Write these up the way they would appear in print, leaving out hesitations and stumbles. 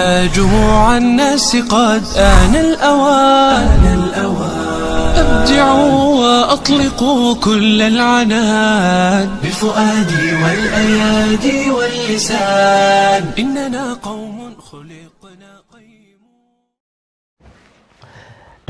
يا جموع الناس قد آن الأوان أبدعوا وأطلقوا كل العنان بفؤادي والأيادي واللسان إننا قوم خلقنا قيم.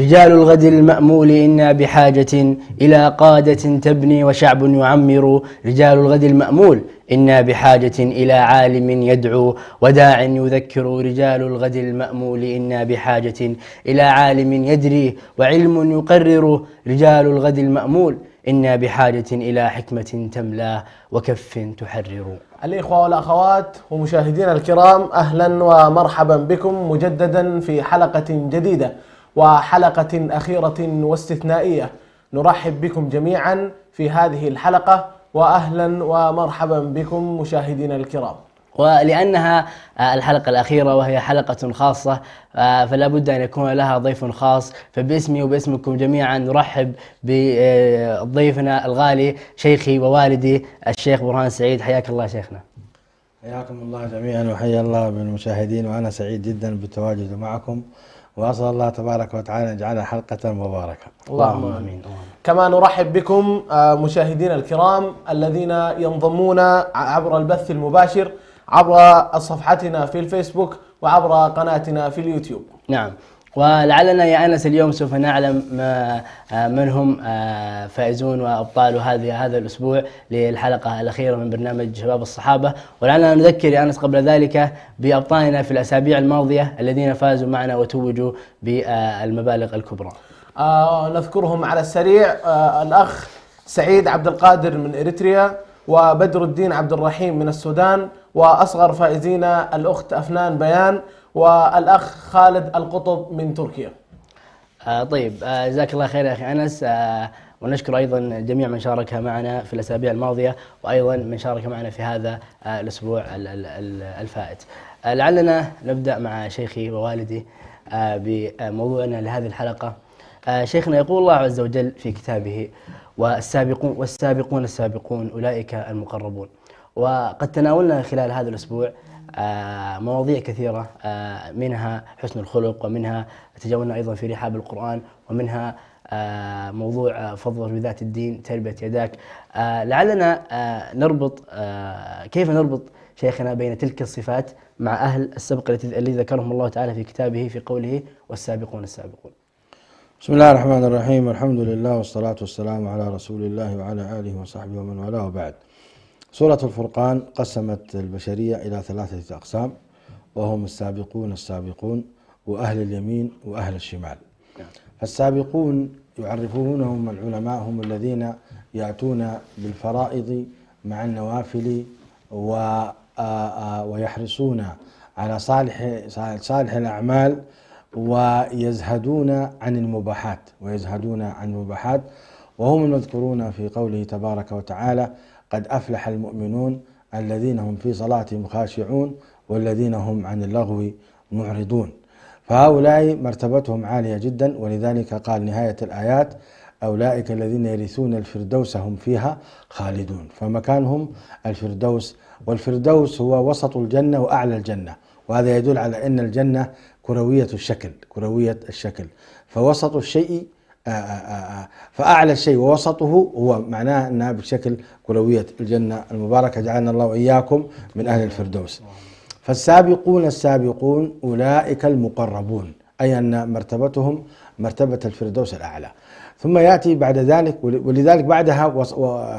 رجال الغد المأمول إنا بحاجة إلى قادة تبني وشعب يعمر. رجال الغد المأمول إنا بحاجة إلى عالم يدعو وداع يذكر. رجال الغد المأمول إنا بحاجة إلى عالم يدري وعلم يقرر. رجال الغد المأمول إنا بحاجة إلى حكمة تملاه وكف تحرر. الإخوة والأخوات ومشاهدينا الكرام، أهلا ومرحبا بكم مجددا في حلقة جديدة وحلقة أخيرة واستثنائية. نرحب بكم جميعا في هذه الحلقة، وأهلا ومرحبا بكم مشاهدينا الكرام. ولأنها الحلقة الأخيرة وهي حلقة خاصة فلا بد أن يكون لها ضيف خاص، فباسمي وباسمكم جميعا نرحب بضيفنا الغالي شيخي ووالدي الشيخ برهان سعيد. حياك الله شيخنا. حياكم الله جميعا وحيا الله بالمشاهدين، وأنا سعيد جدا بالتواجد معكم، وأسأل الله تبارك وتعالى أن يجعلها حلقة مباركة. اللهم آمين. كما نرحب بكم مشاهدينا الكرام الذين ينضمون عبر البث المباشر عبر صفحتنا في الفيسبوك وعبر قناتنا في اليوتيوب. نعم، ولعلنا يا أنس اليوم سوف نعلم من هم فائزون وأبطال هذا الأسبوع للحلقة الأخيرة من برنامج شباب الصحابة. ولعلنا نذكر يا أنس قبل ذلك بأبطالنا في الأسابيع الماضية الذين فازوا معنا وتوجوا بالمبالغ الكبرى. نذكرهم على السريع: الأخ سعيد عبد القادر من إريتريا، وبدر الدين عبد الرحيم من السودان، وأصغر فائزين الأخت أفنان بيان، والأخ خالد القطب من تركيا. طيب، جزاك الله خير يا أخي أنس، ونشكر أيضا جميع من شارك معنا في الأسابيع الماضية، وأيضا من شارك معنا في هذا الأسبوع الفائت. لعلنا نبدأ مع شيخي ووالدي بموضوعنا لهذه الحلقة. شيخنا، يقول الله عز وجل في كتابه: والسابقون السابقون أولئك المقربون. وقد تناولنا خلال هذا الأسبوع مواضيع كثيرة، منها حسن الخلق، ومنها تجاوزنا أيضا في رحاب القرآن، ومنها موضوع فضل بذات الدين تربية يداك. لعلنا كيف نربط شيخنا بين تلك الصفات مع أهل السبق الذي ذكرهم الله تعالى في كتابه في قوله والسابقون السابقون. بسم الله الرحمن الرحيم، الحمد لله والصلاة والسلام على رسول الله وعلى آله وصحبه ومن والاه، وبعد. سورة الفرقان قسمت البشرية إلى 3 أقسام، وهم السابقون السابقون وأهل اليمين وأهل الشمال. فالسابقون يعرفونهم العلماء هم الذين يأتون بالفرائض مع النوافل ويحرصون على صالح الأعمال، ويزهدون عن المباحات وهم المذكورون في قوله تبارك وتعالى: قد أفلح المؤمنون الذين هم في صلاتهم خاشعون والذين هم عن اللغو معرضون. فهؤلاء مرتبتهم عالية جدا، ولذلك قال نهاية الآيات: أولئك الذين يرثون الفردوس هم فيها خالدون. فمكانهم الفردوس، والفردوس هو وسط الجنة وأعلى الجنة، وهذا يدل على أن الجنة كروية الشكل، فوسط الشيء فأعلى الشيء ووسطه هو معناه أنها بشكل كروية الجنة المباركة. جعلنا الله وإياكم من أهل الفردوس. فالسابقون السابقون أولئك المقربون، أي أن مرتبتهم مرتبة الفردوس الأعلى. ثم يأتي بعد ذلك، ولذلك بعدها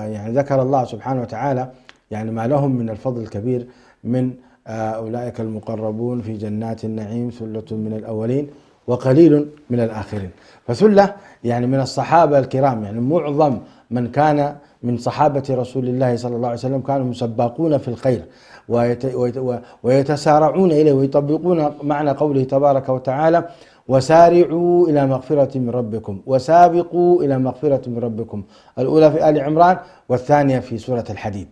يعني ذكر الله سبحانه وتعالى يعني ما لهم من الفضل الكبير من أولئك المقربون في جنات النعيم ثلة من الأولين وقليل من الآخرين. فثلة يعني من الصحابة الكرام، يعني معظم من كان من صحابة رسول الله صلى الله عليه وسلم كانوا مسباقون في الخير ويتسارعون إليه ويطبقون معنى قوله تبارك وتعالى: وسارعوا إلى مغفرة من ربكم وسابقوا إلى مغفرة من ربكم، الأولى في آل عمران والثانية في سورة الحديد.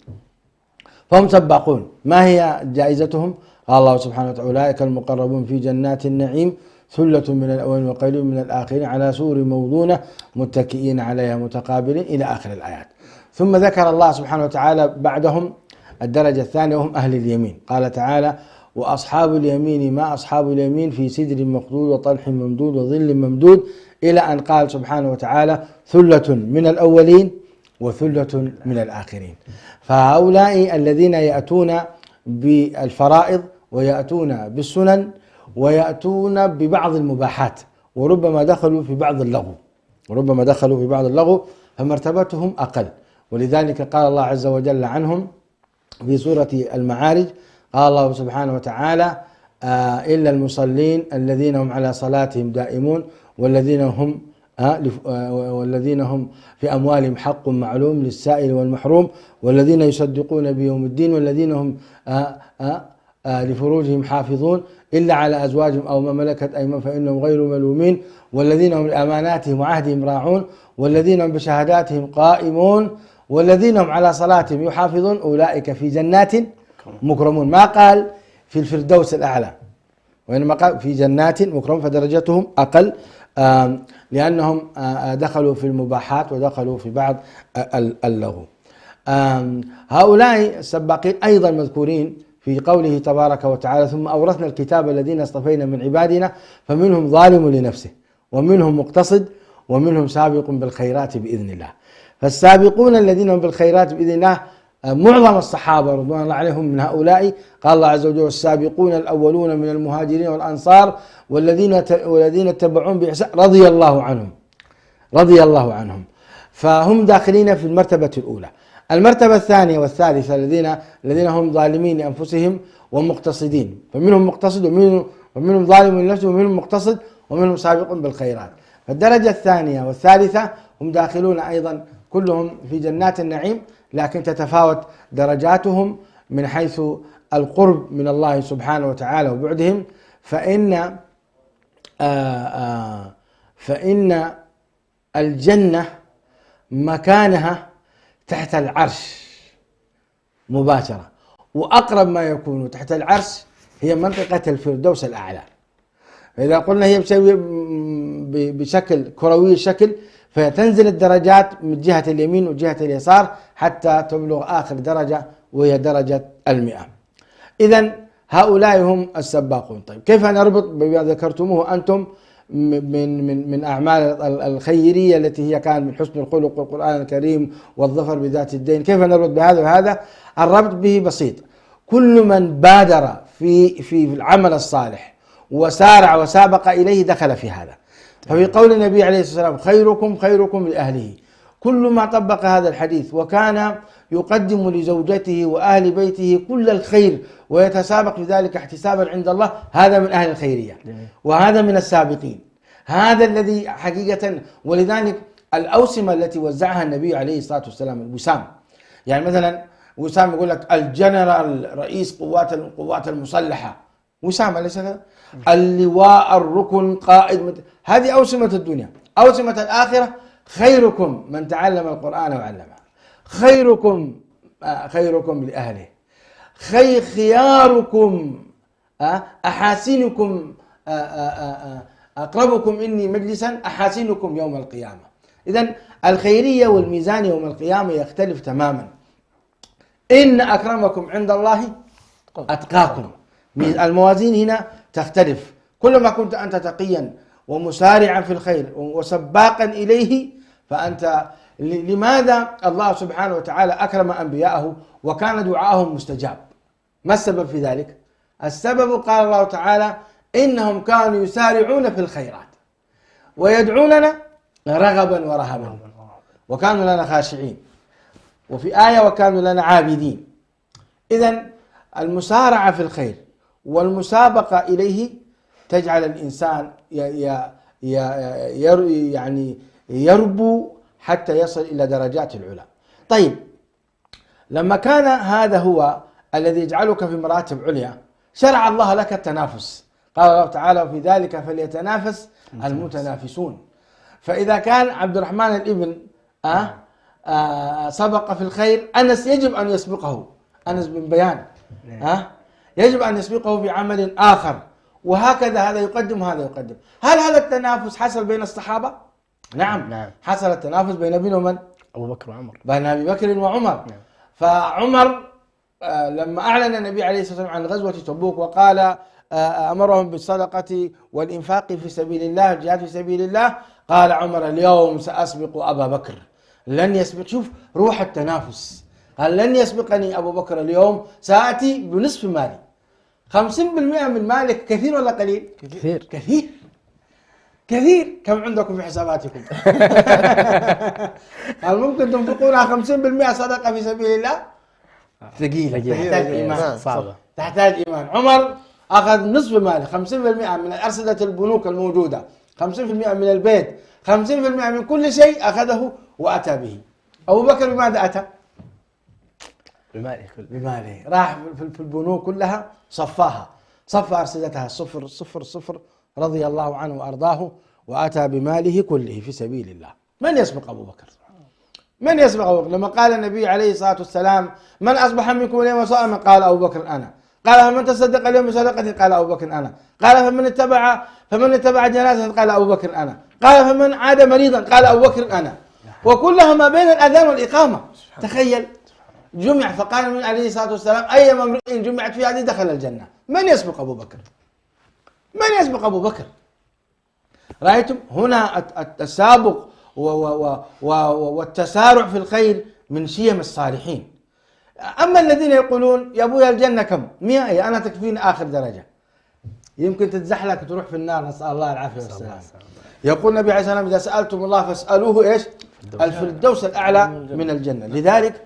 فهم سباقون. ما هي جائزتهم؟ قال الله سبحانه وتعالى: أولئك المقربون في جنات النعيم ثلة من الأولين وقليل من الآخرين على سور موضونة متكئين عليها متقابلين إلى آخر الآيات. ثم ذكر الله سبحانه وتعالى بعدهم الدرجة الثانية وهم أهل اليمين. قال تعالى: وأصحاب اليمين ما أصحاب اليمين في سدر مخضود وطلح ممدود وظل ممدود، إلى أن قال سبحانه وتعالى ثلة من الأولين وثلة من الآخرين. فهؤلاء الذين يأتون بالفرائض ويأتون بالسنن ويأتون ببعض المباحات، وربما دخلوا في بعض اللغو، فمرتبتهم أقل. ولذلك قال الله عز وجل عنهم في سورة المعارج، قال الله سبحانه وتعالى إلا المصلين الذين هم على صلاتهم دائمون والذين هم في أموالهم حق معلوم للسائل والمحروم والذين يصدقون بيوم الدين والذين هم لفروجهم حافظون إلا على أزواجهم أو ما ملكت أيمانهم فإنهم غير ملومين والذين هم لأماناتهم وعهدهم راعون والذين هم بشهاداتهم قائمون والذين هم على صلاتهم يحافظون أولئك في جنات مكرمون. ما قال في الفردوس الأعلى، وإنما قال في جنات مكرمون، فدرجتهم أقل لأنهم دخلوا في المباحات ودخلوا في بعض اللغو. هؤلاء السباقين أيضا مذكورين في قوله تبارك وتعالى ثم أورثنا الكتاب الذين اصطفينا من عبادنا فمنهم ظالم لنفسه ومنهم مقتصد ومنهم سابق بالخيرات بإذن الله. فالسابقون الذين هم بالخيرات بإذن الله معظم الصحابة رضوان الله عليهم من هؤلاء. قال الله عز وجل والسابقون الأولون من المهاجرين والأنصار والذين اتبعون بإحسان رضي الله عنهم. فهم داخلين في المرتبة الأولى. المرتبة الثانية والثالثة الذين هم ظالمين لأنفسهم ومقتصدين، فمنهم مقتصد ومنهم ظالم لنفسه ومنهم مقتصد ومنهم سابق بالخيرات. فالدرجة الثانية والثالثة هم داخلون أيضا كلهم في جنات النعيم، لكن تتفاوت درجاتهم من حيث القرب من الله سبحانه وتعالى وبعدهم. فإن الجنة مكانها تحت العرش مباشرة، وأقرب ما يكون تحت العرش هي منطقة الفردوس الأعلى. فإذا قلنا هي بشكل كروي الشكل، فتنزل الدرجات من جهة اليمين وجهة اليسار حتى تبلغ آخر درجة وهي درجة 100. إذن هؤلاء هم السباقون. طيب كيف نربط بما ذكرتموه أنتم من أعمال الخيرية التي هي كان من حسن الخلق والقرآن الكريم والظفر بذات الدين، كيف نربط بهذا وهذا؟ الربط به بسيط. كل من بادر في العمل الصالح وسارع وسابق إليه دخل في هذا. ففي قول النبي عليه الصلاة والسلام خيركم لأهله، كل ما طبق هذا الحديث وكان يقدم لزوجته وأهل بيته كل الخير ويتسابق في ذلك احتسابا عند الله، هذا من أهل الخيرية وهذا من السابقين. هذا الذي حقيقة، ولذلك الأوسمة التي وزعها النبي عليه الصلاة والسلام الوسام، يعني مثلا وسام يقول لك الجنرال رئيس القوات المسلحة وسام أليس كذا؟ اللواء الركن قائد، هذه أوسمة الدنيا. أوسمة الآخرة خيركم من تعلم القرآن وعلمه، خيركم لأهله، خياركم أحاسنكم أقربكم إني مجلسا أحاسنكم يوم القيامة. إذن الخيرية والميزان يوم القيامة يختلف تماما. إن أكرمكم عند الله أتقاكم. الموازين هنا تختلف. كلما كنت أنت تقيا ومسارعا في الخير وسباقا إليه فأنت لماذا الله سبحانه وتعالى أكرم أنبياءه وكان دعاءهم مستجاب؟ ما السبب في ذلك؟ السبب قال الله تعالى إنهم كانوا يسارعون في الخيرات ويدعوننا رغبا ورهبا وكانوا لنا خاشعين، وفي آية وكانوا لنا عابدين. إذن المسارعة في الخير والمسابقة إليه تجعل الإنسان يعني يربو حتى يصل إلى درجات العلا. طيب لما كان هذا هو الذي يجعلك في مراتب عليا، شرع الله لك التنافس. قال الله تعالى وفي ذلك فليتنافس المتنافسون. فإذا كان عبد الرحمن الابن سبق في الخير، أنس يجب أن يسبقه، أنس بن بيان يجب أن يسبقه في عمل آخر، وهكذا هذا يقدم وهذا يقدم. هل هذا التنافس حصل بين الصحابة؟ نعم. حصل التنافس بين ابن ومن؟ أبو بكر وعمر. بين أبي بكر وعمر. فعمر لما أعلن النبي عليه الصلاة والسلام عن غزوة تبوك وقال أمرهم بالصدقة والإنفاق في سبيل الله الجهاد في سبيل الله، قال عمر اليوم سأسبق أبا بكر، لن يسبق. شوف روح التنافس، قال لن يسبقني أبو بكر اليوم، سآتي بنصف مالي. 50% من مالك كثير ولا قليل؟ كثير. كثير كثير. كم عندكم في حساباتكم؟ هل ممكن تنفقونها 50% صدقة في سبيل الله؟ ثقيلة، تحتاج إيمان، صعبة، تحتاج إيمان. عمر أخذ نصف ماله، 50% من أرصدة البنوك الموجودة، 50% من البيت، 50% من كل شيء أخذه وأتى به. أبو بكر بماذا أتى؟ بماله. راح في البنوك كلها صفاها، صفى أرصدتها صفر صفر صفر، رضي الله عنه وأرضاه، وأتى بماله كله في سبيل الله. من يسبق أبو بكر؟ من يسبق أبو بكر؟ لما قال النبي عليه الصلاة والسلام من أصبح منكم اليوم صائما؟ قال أبو بكر أنا. قال فمن تصدق اليوم بصدقة؟ قال أبو بكر أنا. قال فمن اتبع جنازة؟ قال أبو بكر أنا. قال فمن عاد مريضا؟ قال أبو بكر أنا. وكلها ما بين الأذان والإقامة. تخيل، جمع. فقال النبي عليه الصلاة والسلام أيما امرئ جمعت في هذه دخل الجنة. من يسبق أبو بكر؟ من يسبق أبو بكر؟ رأيتم هنا التسابق والتسارع في الخير من شيم الصالحين. أما الذين يقولون يا أبويا الجنة كم؟ 100، يا أنا تكفيني آخر درجة، يمكن تتزحلق تروح في النار، نسأل الله العافية والسلام. يقول النبي عليه الصلاة والسلام إذا سألتم الله فاسألوه إيش؟ الفردوس الأعلى من الجنة. لذلك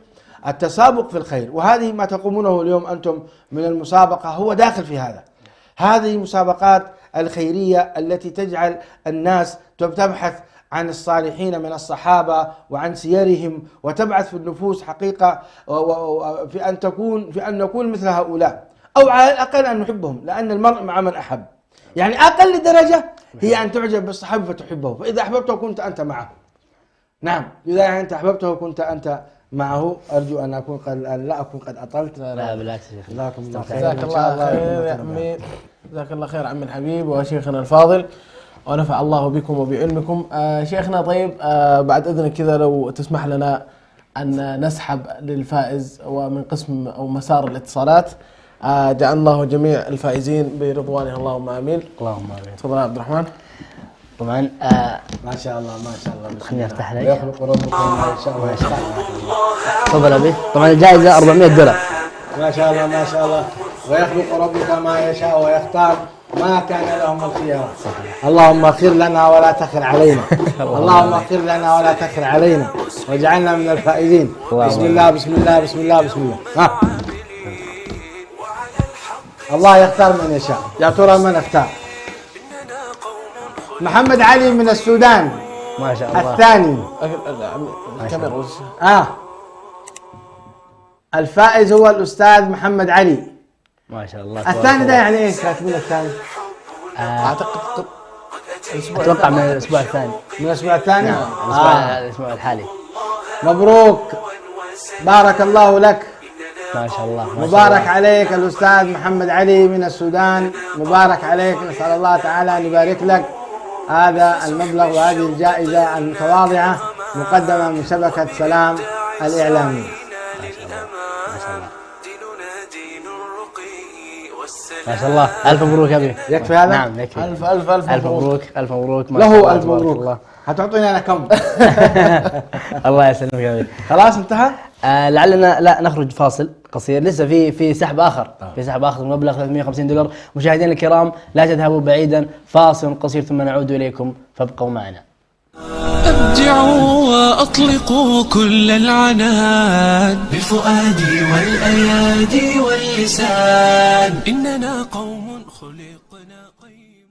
التسابق في الخير، وهذه ما تقومونه اليوم أنتم من المسابقة هو داخل في هذا. هذه مسابقات الخيرية التي تجعل الناس تبحث عن الصالحين من الصحابة وعن سيرهم، وتبعث في النفوس حقيقة في أن نكون مثل هؤلاء، أو على الأقل أن نحبهم، لأن المرء مع من أحب. يعني أقل درجة هي أن تعجب بالصحابة فتحبه، فإذا أحببته كنت أنت معه. نعم، إذا أنت أحببته كنت أنت معه. أرجو أن أكون لا أكون قد أطلت. لا بالعكس يا شيخ. جزاك الله خير يا عمي، جزاك الله خير عمي الحبيب وشيخنا الفاضل، ونفع الله بكم وبعلمكم. شيخنا طيب، بعد إذنك كذا لو تسمح لنا أن نسحب للفائز ومن قسم أو مسار الاتصالات، جعل الله جميع الفائزين برضوانه اللهم آمين. اللهم آمين. تفضل يا عبد الرحمن. طبعا ما شاء الله ما شاء الله. خليني أفتح لك. ويخلق ربكم ما يشاء ويختار. تفضل أبي. طبعا الجائزة $400. ما شاء الله ما شاء الله. ويخلق ربك ما يشاء ويختار، ما كان لهم الخيار. اللهم اغفر لنا ولا تخر علينا. اللهم اغفر لنا ولا تخر علينا، واجعلنا من الفائزين. بسم الله بسم الله بسم الله بسم الله. ها. الله يختار من يشاء. يا ترى من اختار؟ محمد علي من السودان. ما شاء الله. الثاني. الفائز هو الأستاذ محمد علي. ما شاء الله. الثاني ده يعني ايش كاتبين الثاني؟ أعتقد أتوقع من الأسبوع الثاني. من الأسبوع الثاني؟ نعم، الأسبوع الحالي. مبروك، بارك الله لك. ما شاء الله. مبارك عليك الأستاذ محمد علي من السودان، مبارك عليك. نسأل الله تعالى أن يبارك لك. هذا المبلغ وهذه الجائزة المتواضعة مقدمة من شبكة سلام الإعلامية. ما شاء الله. ألف مبروك أبي. يكفي هذا؟ نعم يكفي. ألف مبروك. ألف مبروك. له ألف مبروك. هتعطيني أنا كم؟ الله يسلمك يا أبي. خلاص انتهى؟ لعلنا لا نخرج فاصل قصير، لسه في سحب آخر، في سحب آخر مبلغ $350. مشاهدينا الكرام لا تذهبوا بعيدا، فاصل قصير ثم نعود إليكم، فابقوا معنا. أبدعوا وأطلقوا كل العنان بفؤادي والأيادي واللسان، إننا قوم خلقنا قيم.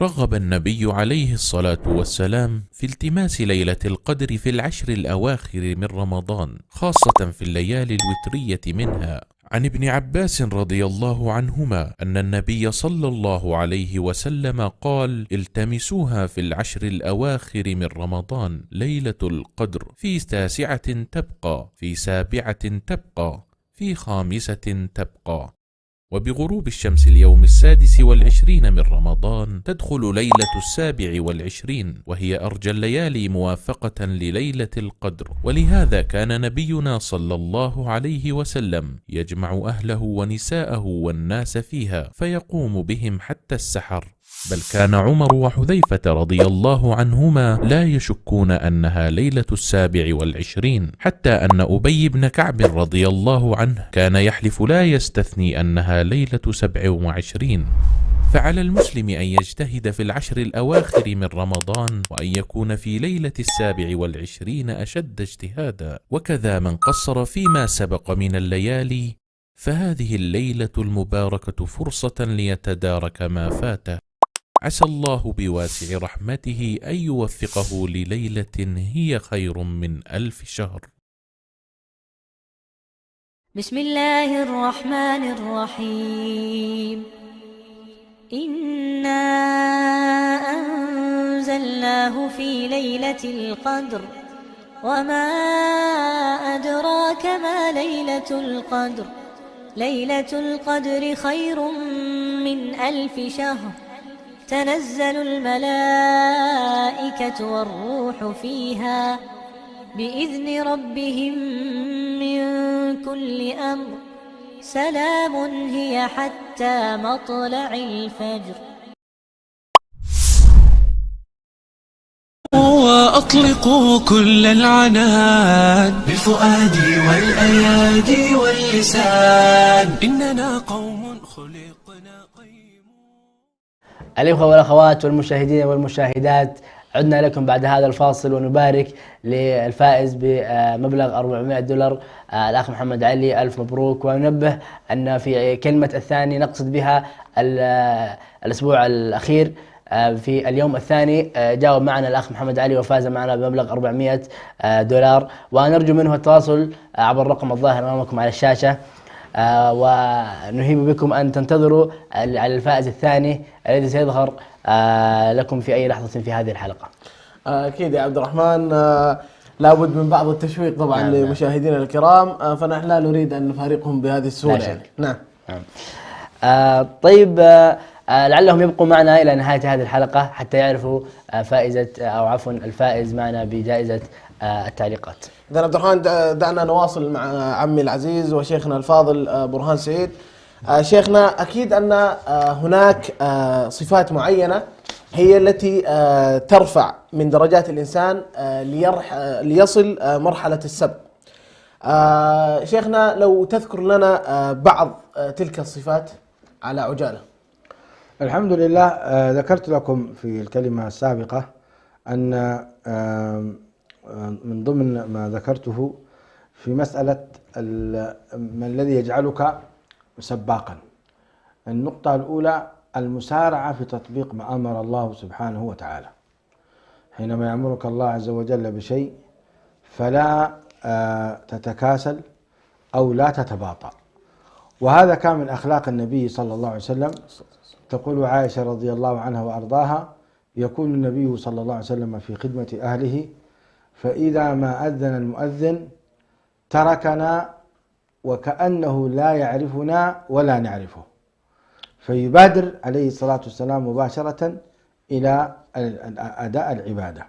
رغب النبي عليه الصلاة والسلام في التماس ليلة القدر في العشر الأواخر من رمضان، خاصة في الليالي الوترية منها. عن ابن عباس رضي الله عنهما أن النبي صلى الله عليه وسلم قال: التمسوها في العشر الأواخر من رمضان، ليلة القدر في 9 تبقى، في 7 تبقى، في 5 تبقى. وبغروب الشمس اليوم 26 من رمضان تدخل ليلة 27، وهي أرجى الليالي موافقة لليلة القدر. ولهذا كان نبينا صلى الله عليه وسلم يجمع أهله ونساءه والناس فيها فيقوم بهم حتى السحر، بل كان عمر وحذيفة رضي الله عنهما لا يشكون أنها ليلة 27، حتى أن أبي بن كعب رضي الله عنه كان يحلف لا يستثني أنها ليلة 27. فعلى المسلم أن يجتهد في العشر الأواخر من رمضان، وأن يكون في ليلة 27 أشد اجتهادا. وكذا من قصر فيما سبق من الليالي، فهذه الليلة المباركة فرصة ليتدارك ما فاته. عسى الله بواسع رحمته أن يوفقه لليلة هي خير من 1000 شهر. بسم الله الرحمن الرحيم. إنا أنزلناه في ليلة القدر، وما أدراك ما ليلة القدر. ليلة القدر خير من 1000 شهر. تنزل الملائكة والروح فيها بإذن ربهم من كل أمر. سلام هي حتى مطلع الفجر. وأطلقوا كل العنان بفؤادي والأيادي واللسان، إننا قوم خلقنا قيم. الإخوة والأخوات والمشاهدين والمشاهدات، عدنا لكم بعد هذا الفاصل ونبارك للفائز بمبلغ $400. الأخ محمد علي، ألف مبروك. وننبه أن في كلمة الثاني نقصد بها الأسبوع الأخير. في اليوم الثاني جاوب معنا الأخ محمد علي وفاز معنا بمبلغ $400، ونرجو منه التواصل عبر الرقم الظاهر أمامكم على الشاشة. ونهيب بكم أن تنتظروا على الفائز الثاني الذي سيظهر لكم في أي لحظة في هذه الحلقة. أكيد يا عبد الرحمن، لابد من بعض التشويق طبعا لمشاهدينا الكرام، فنحن لا نريد أن نفارقهم بهذه السهولة يعني. نعم. طيب، لعلهم يبقوا معنا إلى نهاية هذه الحلقة حتى يعرفوا فائزة أو عفوا الفائز معنا بجائزة التعليقات. إذن عبد الرحمن، دعنا نواصل مع عمي العزيز وشيخنا الفاضل برهان سعيد. شيخنا، أكيد أن هناك صفات معينة هي التي ترفع من درجات الإنسان ليصل مرحلة السبق. شيخنا، لو تذكر لنا بعض تلك الصفات على عجالة. الحمد لله. ذكرت لكم في الكلمة السابقة أن من ضمن ما ذكرته في مسألة ما الذي يجعلك سباقا. النقطة الأولى المسارعة في تطبيق ما أمر الله سبحانه وتعالى. حينما يأمرك الله عز وجل بشيء فلا تتكاسل أو لا تتباطأ، وهذا كان من أخلاق النبي صلى الله عليه وسلم. تقول عائشة رضي الله عنها وأرضاها: يكون النبي صلى الله عليه وسلم في خدمة أهله، فإذا ما أذن المؤذن تركنا وكأنه لا يعرفنا ولا نعرفه، فيبادر عليه الصلاة والسلام مباشرة إلى أداء العبادة.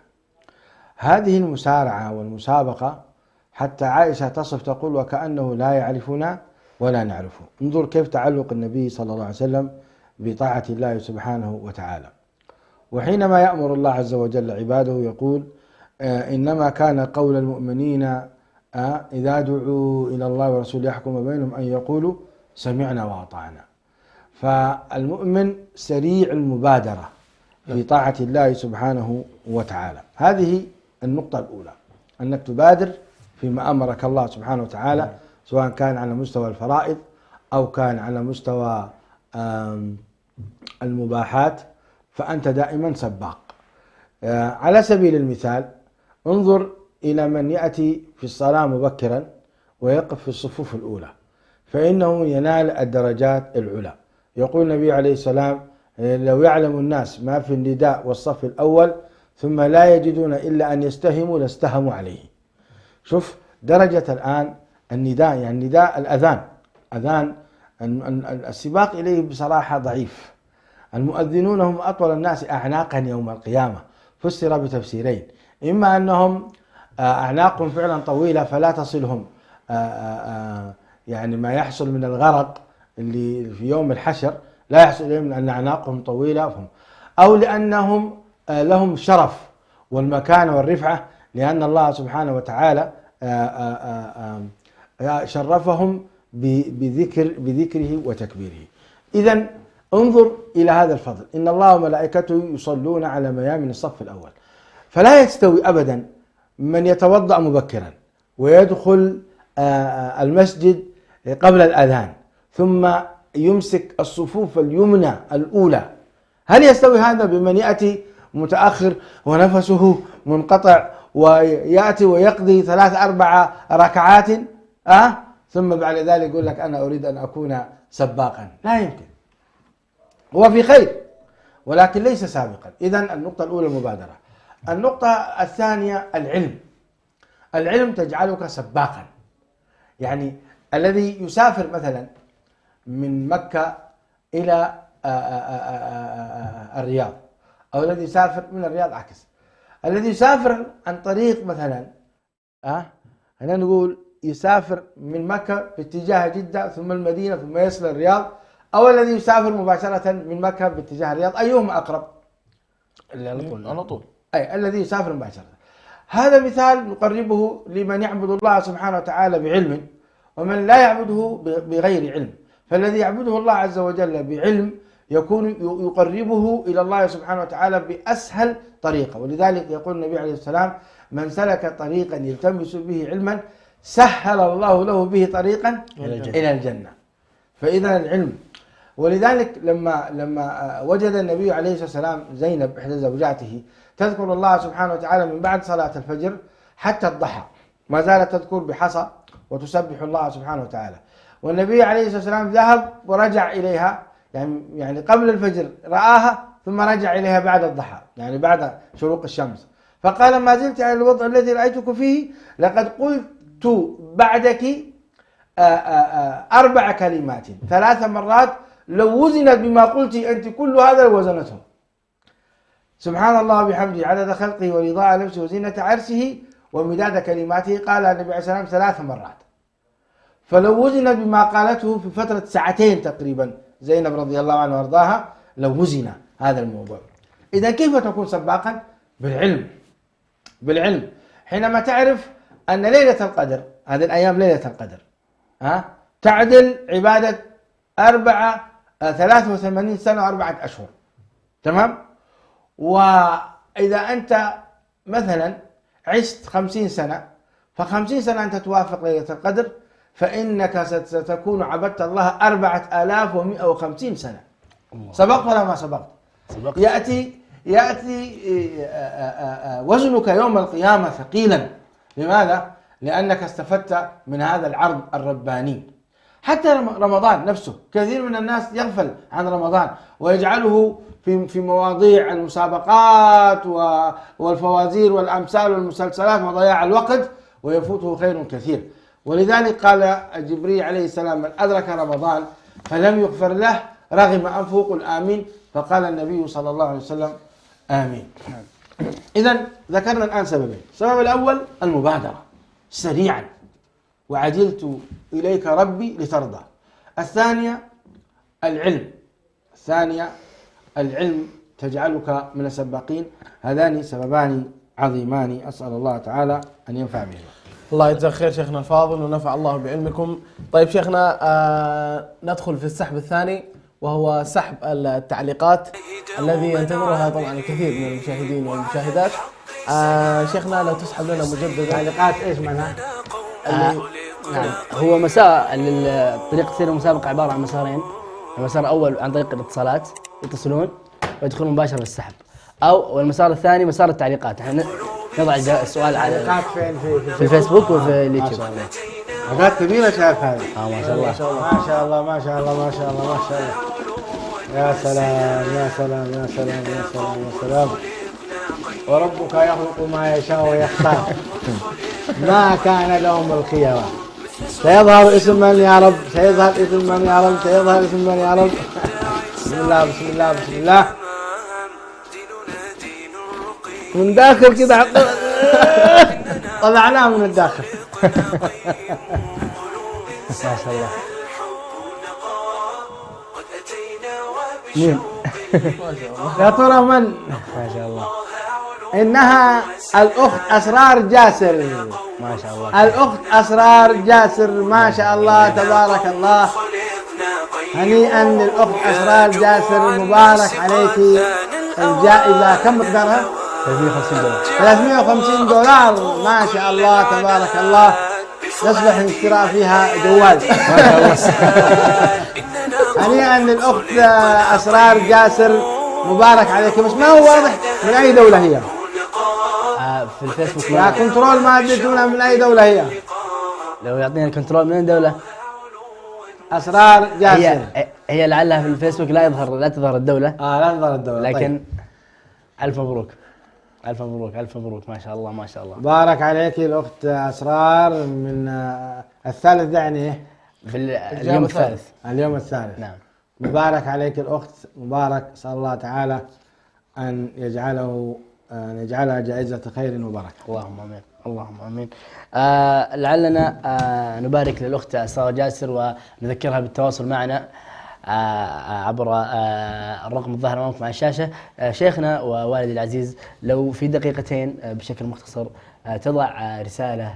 هذه المسارعة والمسابقة حتى عائشة تصف تقول: وكأنه لا يعرفنا ولا نعرفه. انظر كيف تعلق النبي صلى الله عليه وسلم بطاعة الله سبحانه وتعالى. وحينما يأمر الله عز وجل عباده يقول: إنما كان قول المؤمنين إذا دعوا إلى الله ورسوله يحكم بينهم أن يقولوا سمعنا وأطعنا. فالمؤمن سريع المبادرة في طاعة الله سبحانه وتعالى. هذه النقطة الأولى، أنك تبادر فيما أمرك الله سبحانه وتعالى، سواء كان على مستوى الفرائض أو كان على مستوى المباحات، فأنت دائما سباق. على سبيل المثال، انظر إلى من يأتي في الصلاة مبكرا ويقف في الصفوف الأولى، فإنه ينال الدرجات العلى. يقول النبي عليه السلام: لو يعلم الناس ما في النداء والصف الأول ثم لا يجدون إلا أن يستهموا لاستهموا عليه. شوف درجة الآن النداء، يعني نداء الأذان، أذان السباق إليه بصراحة ضعيف. المؤذنون هم أطول الناس أعناقا يوم القيامة، فسر بتفسيرين: إما أنهم أعناقهم فعلا طويلة فلا تصلهم يعني ما يحصل من الغرق اللي في يوم الحشر لا يحصل إليهم لأن أعناقهم طويلة، أو لأنهم لهم شرف والمكانة والرفعة لأن الله سبحانه وتعالى شرفهم بذكره وتكبيره. إذن انظر إلى هذا الفضل: إن الله وملائكته يصلون على ميامن الصف الأول. فلا يستوي أبدا من يتوضأ مبكرا ويدخل المسجد قبل الأذان ثم يمسك الصفوف اليمنى الأولى، هل يستوي هذا بمن يأتي متأخر ونفسه منقطع ويأتي ويقضي 3-4 ركعات ثم بعد ذلك يقول لك أنا أريد أن أكون سباقا؟ لا يمكن. هو في خير ولكن ليس سابقا. إذن النقطة الأولى المبادرة. النقطة الثانية العلم تجعلك سباقا. يعني الذي يسافر مثلا من مكة إلى الرياض، أو الذي يسافر من الرياض عكس، الذي يسافر عن طريق مثلا خلينا نقول يسافر من مكة باتجاه جدة ثم المدينة ثم يصل الرياض، أو الذي يسافر مباشرة من مكة باتجاه الرياض، أيهما أقرب؟ على طول. أي الذي يسافر مباشرة. هذا مثال نقربه لمن يعبد الله سبحانه وتعالى بعلم ومن لا يعبده بغير علم. فالذي يعبده الله عز وجل بعلم يكون يقربه إلى الله سبحانه وتعالى بأسهل طريقة. ولذلك يقول النبي عليه السلام: من سلك طريقا يلتمس به علما سهل الله له به طريقا إلى الجنة. فإذا العلم. ولذلك لما وجد النبي عليه الصلاة والسلام زينب إحدى زوجاته تذكر الله سبحانه وتعالى من بعد صلاة الفجر حتى الضحى، ما زالت تذكر بحصى وتسبح الله سبحانه وتعالى، والنبي عليه الصلاة والسلام ذهب ورجع إليها، يعني قبل الفجر رآها ثم رجع إليها بعد الضحى، يعني بعد شروق الشمس، فقال: ما زلت على الوضع الذي رأيتك فيه، لقد قلت بعدك 4 كلمات 3 مرات لو وزنت بما قلت أنت كل هذا لوزنته. سبحان الله وبحمده عدد خلقه ورضاء نفسه وزينة عرشه ومداد كلماته، قال النبي عليه السلام 3 مرات. فلو وزن بما قالته في فترة 2 ساعتين تقريبا زينب رضي الله عنها وارضاها لو وزن هذا الموضوع. إذا كيف تكون سباقا؟ بالعلم. حينما تعرف أن ليلة القدر، هذه الأيام ليلة القدر تعدل عبادة 83 سنة و4 أشهر، تمام؟ وإذا أنت مثلا عشت 50 سنة، ف50 سنة أنت توافق ليلة القدر، فإنك ستكون عبدت الله 4150 سنة. سبقت ولا ما سبقت؟ يأتي وزنك يوم القيامة ثقيلا. لماذا؟ لأنك استفدت من هذا العرض الرباني. حتى رمضان نفسه كثير من الناس يغفل عن رمضان ويجعله في مواضيع المسابقات والفوازير والأمثال والمسلسلات وضياع الوقت، ويفوته خير كثير. ولذلك قال جبريل عليه السلام: من أدرك رمضان فلم يغفر له رغم أنفه قل آمين. فقال النبي صلى الله عليه وسلم: آمين. إذن ذكرنا الآن سببين. السبب الأول المبادرة سريعا: وعجلت إليك ربي لترضى. الثانية العلم تجعلك من السباقين. هذان سببان عظيمان، أسأل الله تعالى أن ينفع بهما. الله يجزاك خير شيخنا الفاضل ونفع الله بعلمكم. طيب شيخنا، ندخل في السحب الثاني وهو سحب التعليقات الذي ينتظرها طبعا الكثير من المشاهدين والمشاهدات. شيخنا لو تسحب لنا مجددا تعليقات ايش معناها؟ نعم، هو مساء طريقة سير المسابقة عبارة عن مسارين. المسار الأول عن طريق الاتصالات، يتصلون ويدخلون مباشرة في السحب، أو المسار الثاني مسار التعليقات. احنا نضع السؤال على في الفيسبوك وفي اليوتيوب. حاجات كبيرة شايف هذه. ما شاء الله ما شاء الله ما شاء الله ما شاء الله ما شاء الله. يا سلام يا سلام يا سلام يا سلام يا سلام. وربك يخلق ما يشاء ويختار ما كان لهم الخيار. سيظهر اسم من يا رب، سيظهر اسم من يا رب، سيظهر اسم من يا رب. بسم الله بسم الله بسم الله. من داخل كده طلعناه من الداخل. ما شاء الله. مين؟ يا ترى من؟ ما شاء الله. إنها الأخت أسرار جاسر. ما شاء الله. الأخت أسرار جاسر، ما شاء الله تبارك الله. هنيئا للأخت أسرار جاسر، مبارك عليك. الجائزة كم مقدارها؟ 350 دولار. ما شاء الله تبارك الله. يصلح الاشتراء فيها جوال. ما شاء الله. هنيئا للأخت أسرار جاسر، مبارك عليك. بس ما هو واضح من أي دولة هي. في الفيسبوك يا كنترول ما اديتونا من أي دولة هي. لو يعطينا الكنترول من دولة. أسرار جاسر. هي لعلها في الفيسبوك لا تظهر الدولة. لا تظهر الدولة. لكن طيب. ألف مبروك. ألف مبروك ألف مبروك. ما شاء الله ما شاء الله. بارك عليك الأخت أسرار. من الثالث يعني في اليوم الثالث. اليوم الثالث. نعم. مبارك عليك الأخت، مبارك. أسأل الله تعالى أن يجعلها جائزة خير وبركة. اللهم آمين اللهم آمين. لعلنا نبارك للأخت أسرار جاسر ونذكرها بالتواصل معنا عبر الرقم الظاهر أمامكم على الشاشة. شيخنا ووالدي العزيز، لو في دقيقتين بشكل مختصر تضع رسالة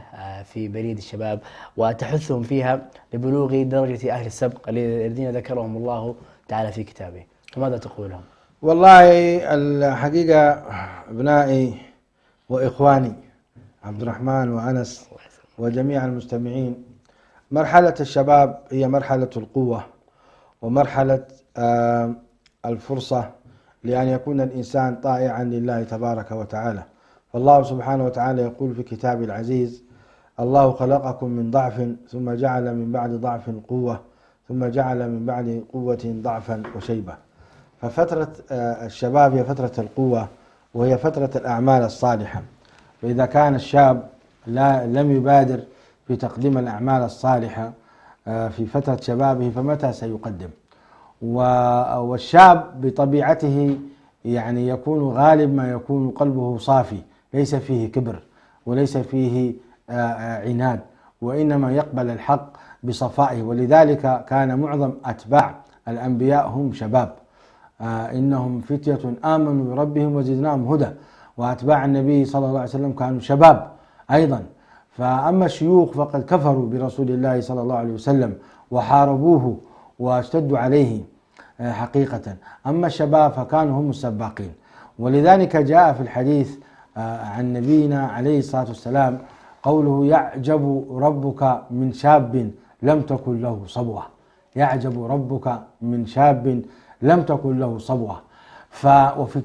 في بريد الشباب وتحثهم فيها لبلوغ درجة أهل السبق الذين ذكرهم الله تعالى في كتابه، فماذا تقول لهم؟ والله الحقيقة أبنائي وإخواني عبد الرحمن وأنس وجميع المستمعين، مرحلة الشباب هي مرحلة القوة ومرحلة الفرصة لأن يكون الإنسان طائعا لله تبارك وتعالى. فالله سبحانه وتعالى يقول في كتابه العزيز: الله خلقكم من ضعف ثم جعل من بعد ضعف قوة ثم جعل من بعد قوة ضعفا وشيبة. ففترة الشباب هي فترة القوة وهي فترة الأعمال الصالحة. فإذا كان الشاب لم يبادر في تقديم الأعمال الصالحة في فترة شبابه فمتى سيقدم؟ والشاب بطبيعته يعني يكون غالب ما يكون قلبه صافي، ليس فيه كبر وليس فيه عناد، وإنما يقبل الحق بصفائه. ولذلك كان معظم أتباع الأنبياء هم شباب. إنهم فتية آمنوا بربهم وزدناهم هدى. وأتباع النبي صلى الله عليه وسلم كانوا شباب أيضا. فأما الشيوخ فقد كفروا برسول الله صلى الله عليه وسلم وحاربوه واشتدوا عليه حقيقة. أما الشباب فكانوا هم السباقين. ولذلك جاء في الحديث عن نبينا عليه الصلاة والسلام قوله: يعجب ربك من شاب لم تكن له صبوة. يعجب ربك من شاب لم تكن له صبوة.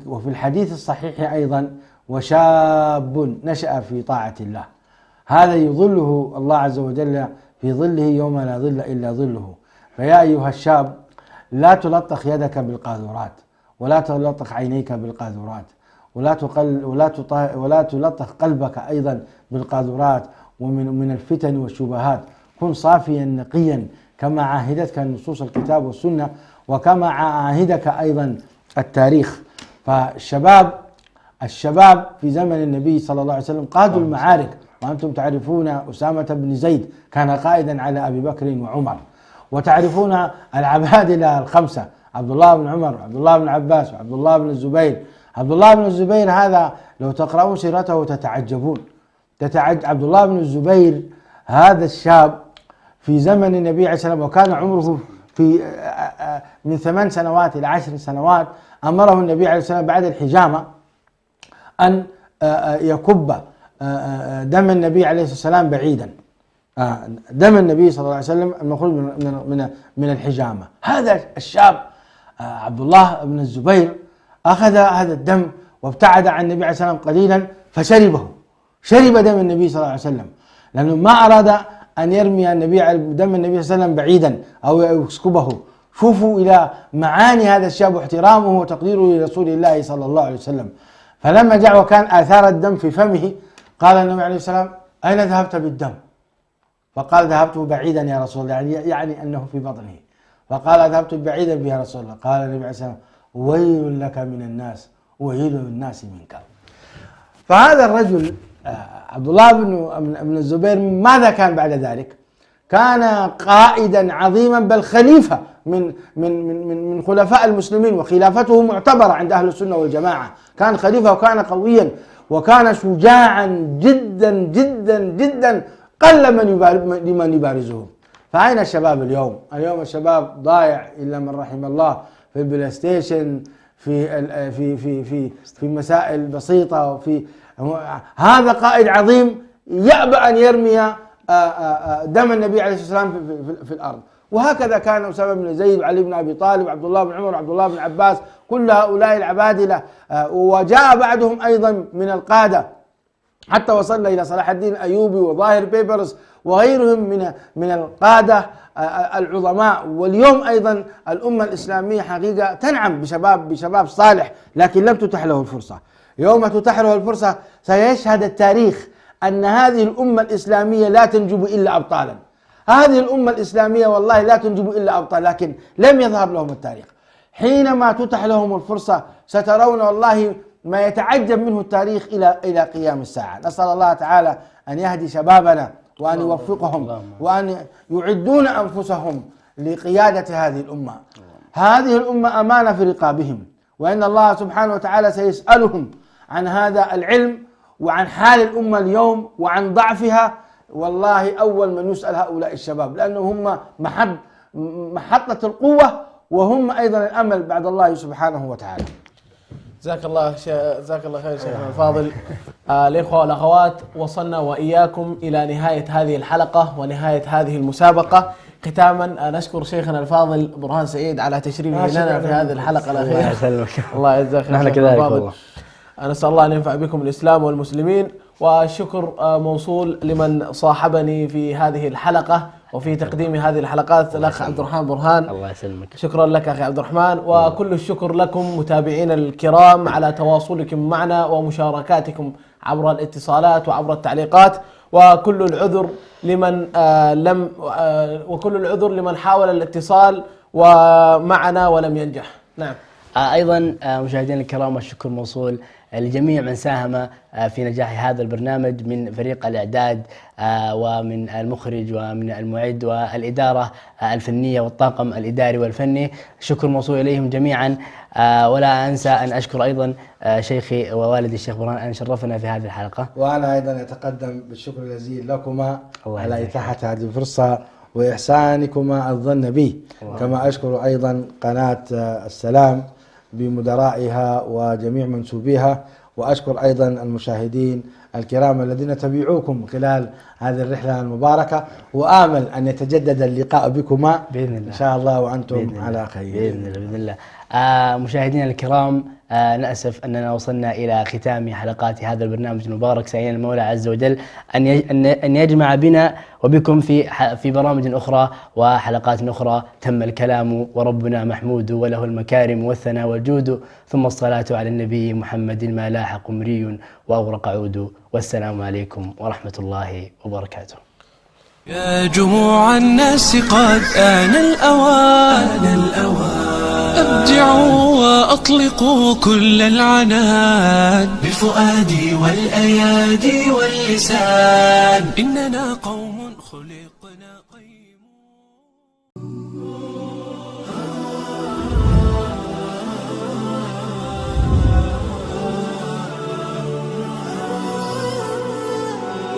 وفي الحديث الصحيح أيضا: وشاب نشأ في طاعة الله، هذا يظله الله عز وجل في ظله يوم لا ظل إلا ظله. فيا أيها الشاب، لا تلطخ يدك بالقاذورات ولا تلطخ عينيك بالقاذورات ولا تلطخ قلبك أيضا بالقاذورات ومن الفتن والشبهات. كن صافيا نقيا كما عاهدتك نصوص الكتاب والسنة وكما عاهدك أيضا التاريخ. فالشباب في زمن النبي صلى الله عليه وسلم قادوا المعارك، وأنتم تعرفون أسامة بن زيد كان قائدا على أبي بكر وعمر، وتعرفون العبادلة الخمسة: عبد الله بن عمر وعبد الله بن عباس وعبد الله بن الزبير. عبد الله بن الزبير هذا لو تقرأون سيرته تتعجبون. عبد الله بن الزبير هذا الشاب في زمن النبي عليه الصلاة والسلام وكان عمره من 8 سنوات إلى 10 سنوات، أمره النبي عليه الصلاة والسلام بعد الحجامة أن يكب دم النبي عليه الصلاة والسلام بعيدا. دم النبي صلى الله عليه وسلم المخرج من الحجامة. هذا الشاب عبد الله بن الزبير أخذ هذا الدم وابتعد عن النبي عليه الصلاة والسلام قليلا فشرب دم النبي صلى الله عليه وسلم، لأنه ما أراد أن يرمي دم النبي صلى الله عليه وسلم بعيدا أو يسكبه. شوفوا إلى معاني هذا الشاب واحترامه وتقديره لرسول الله صلى الله عليه وسلم. فلما جاء وكان آثار الدم في فمه قال النبي عليه السلام: أين ذهبت بالدم؟ فقال ذهبت بعيدا يا رسول الله، يعني أنه في بطنه. فقال ذهبت بعيدا بها يا رسول الله. قال النبي عليه الصلاة والسلام ويل لك من الناس وويل الناس منك. فهذا الرجل عبد الله بن الزبير ماذا كان بعد ذلك؟ كان قائدا عظيما بل خليفة من خلفاء المسلمين، وخلافته معتبرة عند أهل السنة والجماعة. كان خليفة وكان قويا وكان شجاعا جدا جدا جدا، قل من يبارزه. فأين الشباب اليوم؟ اليوم الشباب ضايع إلا من رحم الله في البلاي ستيشن، في مسائل بسيطة. هذا قائد عظيم يأبى أن يرمي دم النبي عليه الصلاة والسلام في الأرض. وهكذا كان أسامة بن زيد وعلي بن أبي طالب وعبد الله بن عمر وعبد الله بن عباس، كل هؤلاء العبادلة. وجاء بعدهم أيضا من القادة حتى وصلنا إلى صلاح الدين الأيوبي وظاهر بيبرس وغيرهم من القادة العظماء. واليوم أيضا الأمة الإسلامية حقيقة تنعم بشباب صالح، لكن لم تتح له الفرصة. يوم تتح له الفرصة سيشهد التاريخ أن هذه الأمة الإسلامية لا تنجب إلا أبطالا. هذه الأمة الإسلامية والله لا تنجب إلا أبطال، لكن لم يظهر لهم التاريخ. حينما تتح لهم الفرصة سترون والله ما يتعجب منه التاريخ إلى قيام الساعة. نسأل الله تعالى أن يهدي شبابنا وأن يوفقهم وأن يعدون أنفسهم لقيادة هذه الأمة. هذه الأمة أمانة في رقابهم، وإن الله سبحانه وتعالى سيسألهم عن هذا العلم وعن حال الأمة اليوم وعن ضعفها. والله أول من يسأل هؤلاء الشباب، لأنهم هم محطة القوة وهم أيضا الأمل بعد الله سبحانه وتعالى. جزاك الله خير شيخنا الفاضل. الإخوة والأخوات، وصلنا وإياكم إلى نهاية هذه الحلقة ونهاية هذه المسابقة. ختاما نشكر شيخنا الفاضل برهان سعيد على تشريفه لنا في هذه الحلقة الأخيرة. الله يجزاك خير. نحن كذلك والله. نسأل الله أن ينفع بكم الإسلام والمسلمين. والشكر موصول لمن صاحبني في هذه الحلقة وفي تقديم هذه الحلقات، الأخ عبد الرحمن برهان. الله يسلمك. شكرا لك أخي عبد الرحمن، وكل الشكر لكم متابعينا الكرام على تواصلكم معنا ومشاركاتكم عبر الاتصالات وعبر التعليقات. وكل العذر لمن حاول الاتصال ومعنا ولم ينجح. نعم. أيضا مشاهدينا الكرام، الشكر موصول لجميع من ساهم في نجاح هذا البرنامج من فريق الإعداد ومن المخرج ومن المعد والإدارة الفنية والطاقم الإداري والفني. شكر موصول إليهم جميعا. ولا أنسى أن أشكر أيضا شيخي ووالدي الشيخ برهان أن شرفنا في هذه الحلقة. وأنا أيضا أتقدم بالشكر الجزيل لكما على إتاحة هذه الفرصة وإحسانكما الظن بي. كما أشكر أيضا قناة السلام بمدرائها وجميع منسوبيها، وأشكر أيضا المشاهدين الكرام الذين تبعوكم خلال هذه الرحلة المباركة، وآمل أن يتجدد اللقاء بكما بإذن الله إن شاء الله وأنتم على خير بإذن الله. مشاهدينا الكرام، نأسف أننا وصلنا إلى ختام حلقات هذا البرنامج المبارك. سعينا المولى عز وجل أن يجمع بنا وبكم في برامج أخرى وحلقات أخرى. تم الكلام وربنا محمود وله المكارم والثناء والجود، ثم الصلاة على النبي محمد ما لاح قمري وأغرق عود. والسلام عليكم ورحمة الله وبركاته. يا جموع الناس قد آن الأوان أبدعوا وأطلقوا كل العنان بفؤادي والأيادي واللسان. إننا قوم